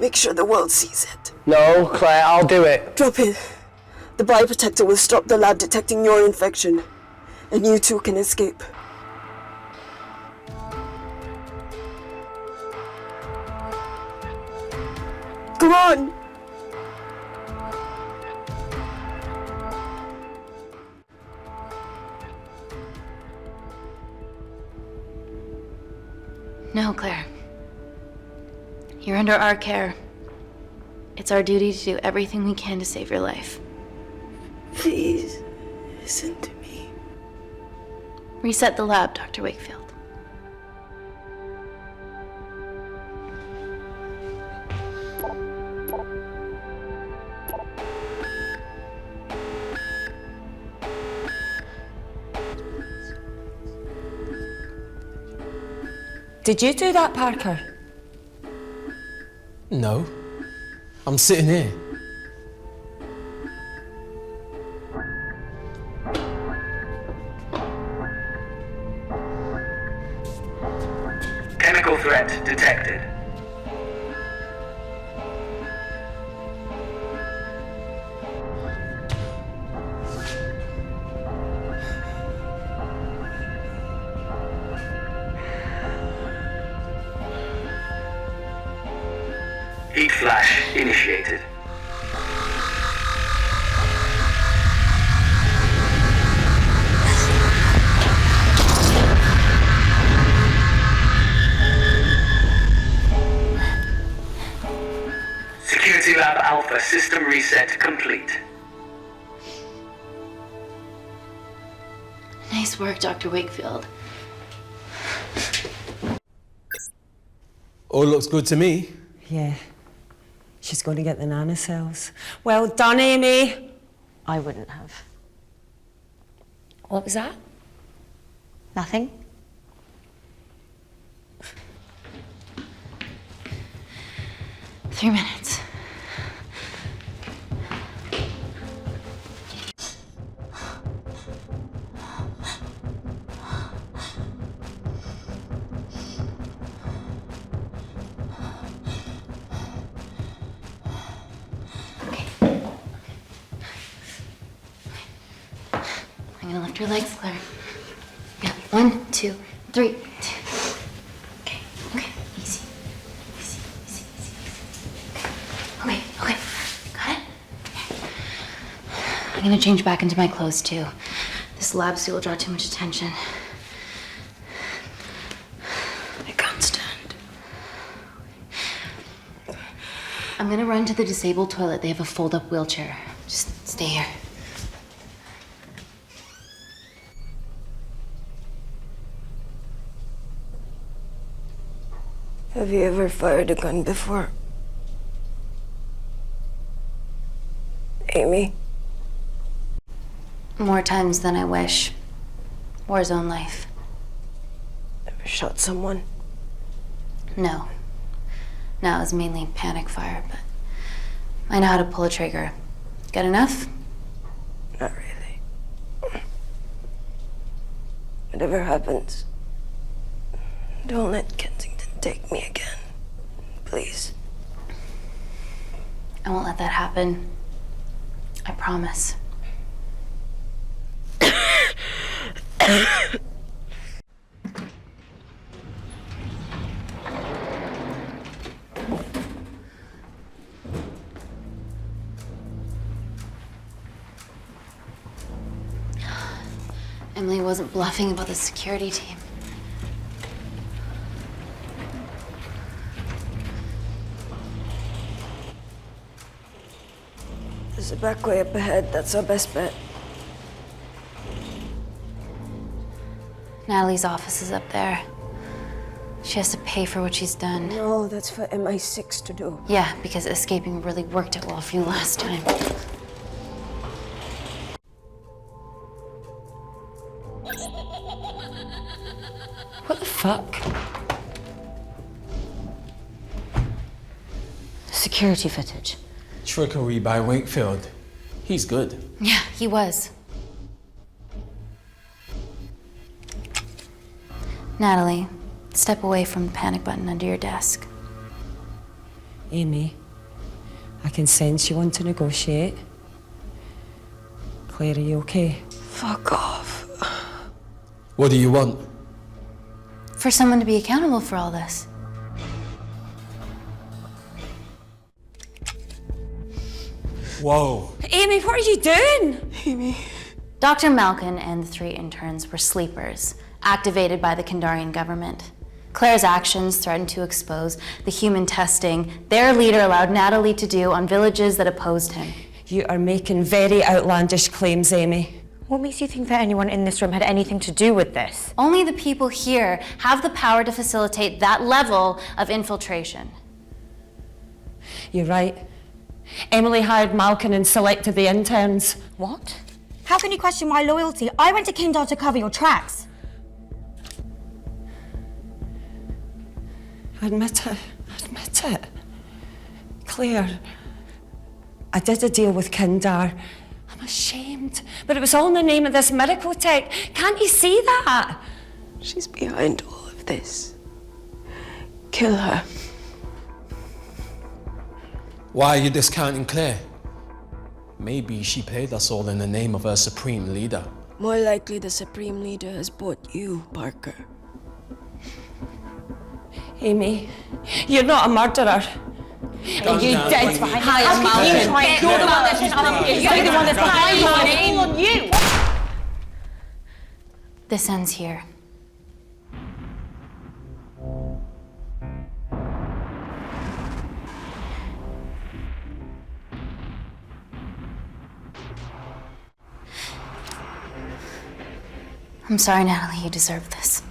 Make sure the world sees it. No, Claire, I'll do it. Drop it. The bioprotector will stop the lab detecting your infection, and you too can escape. Come on! No, Claire. You're under our care. It's our duty to do everything we can to save your life. Please, listen to me. Reset the lab, Dr. Wakefield. Did you do that, Parker? No. I'm sitting here. Chemical threat detected. Heat flash initiated. Trinity Lab Alpha system reset complete. Nice work, Dr. Wakefield. All looks good to me. Yeah. She's going to get the nanocells. Well done, Amy. I wouldn't have. What was that? Nothing? Three minutes. I'm gonna lift your legs, Claire. Yeah, 1, 2, 3. Okay, easy. Easy. Okay, got it? I'm gonna change back into my clothes too. This lab suit will draw too much attention. I can't stand. I'm gonna run to the disabled toilet. They have a fold-up wheelchair. Just stay here. Have you ever fired a gun before? Amy? More times than I wish. War zone life. Ever shot someone? No. No, it was mainly panic fire, but I know how to pull a trigger. Good enough? Not really. Whatever happens, don't let Kensington take me again. Please. I won't let that happen. I promise. Emily wasn't bluffing about the security team. There's a back way up ahead. That's our best bet. Natalie's office is up there. She has to pay for what she's done. No, that's for MI6 to do. Yeah, because escaping really worked out well for you last time. What the fuck? Security footage. Trickery by Wakefield. He's good. Yeah, he was. Natalie, step away from the panic button under your desk. Amy, I can sense you want to negotiate. Claire, are you okay? Fuck off. What do you want? For someone to be accountable for all this. Whoa. Amy, what are you doing? Amy. Dr. Malkin and the 3 interns were sleepers, activated by the Kandarian government. Claire's actions threatened to expose the human testing their leader allowed Natalie to do on villages that opposed him. You are making very outlandish claims, Amy. What makes you think that anyone in this room had anything to do with this? Only the people here have the power to facilitate that level of infiltration. You're right. Emily hired Malkin and selected the interns. What? How can you question my loyalty? I went to Kindar to cover your tracks. Admit it. Admit it. Claire, I did a deal with Kindar. I'm ashamed, but it was all in the name of this miracle tech. Can't you see that? She's behind all of this. Kill her. Why are you discounting Claire? Maybe she played us all in the name of her supreme leader. More likely the Supreme Leader has bought you, Parker. Amy, you're not a murderer. Calm You down, did Amy. hire Malkin. You're the one that's You're the one that's behind on you. This ends here. I'm sorry, Natalie, you deserve this.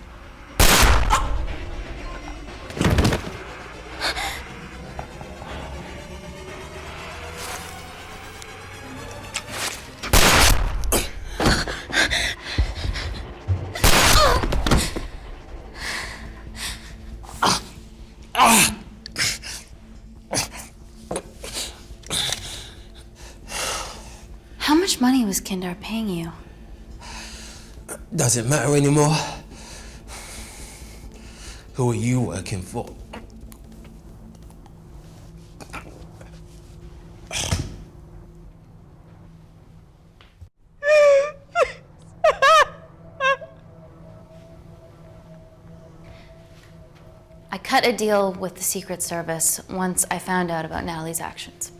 How much money was Kindar paying you? Doesn't matter anymore. Who are you working for? I cut a deal with the Secret Service once I found out about Natalie's actions.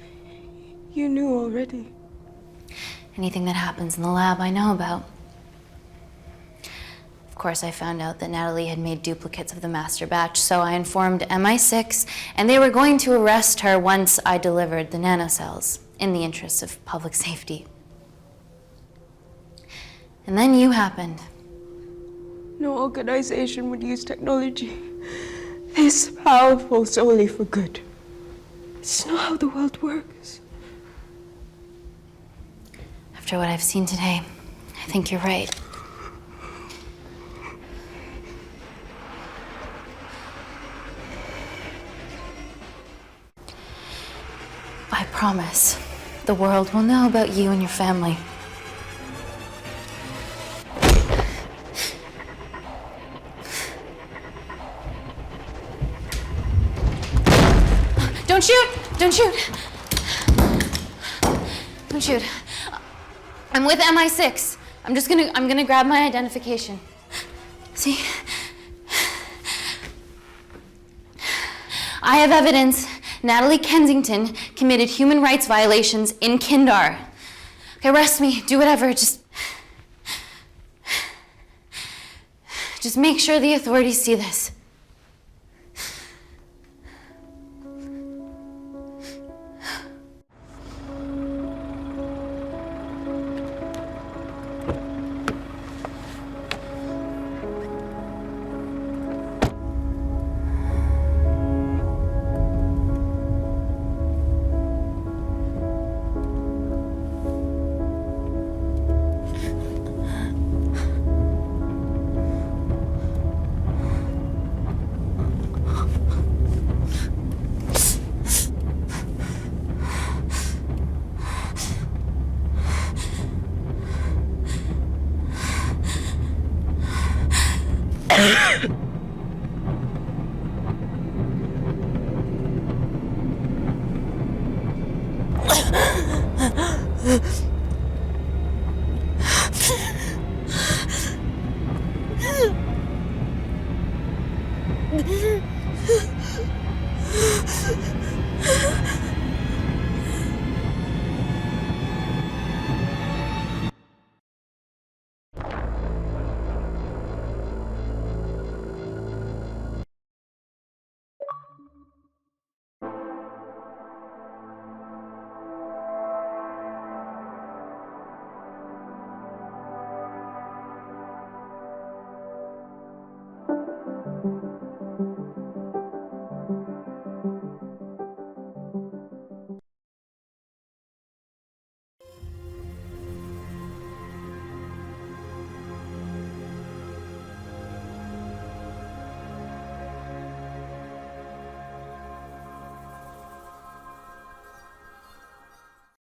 You knew already. Anything that happens in the lab, I know about. Of course, I found out that Natalie had made duplicates of the master batch, so I informed MI6, and they were going to arrest her once I delivered the nanocells, in the interest of public safety. And then you happened. No organization would use technology this powerful solely for good. It's not how the world works. After what I've seen today, I think you're right. I promise the world will know about you and your family. Don't shoot! Don't shoot! Don't shoot. I'm with MI6. I'm gonna grab my identification. See? I have evidence Natalie Kensington committed human rights violations in Kindar. Okay, arrest me, do whatever, just make sure the authorities see this.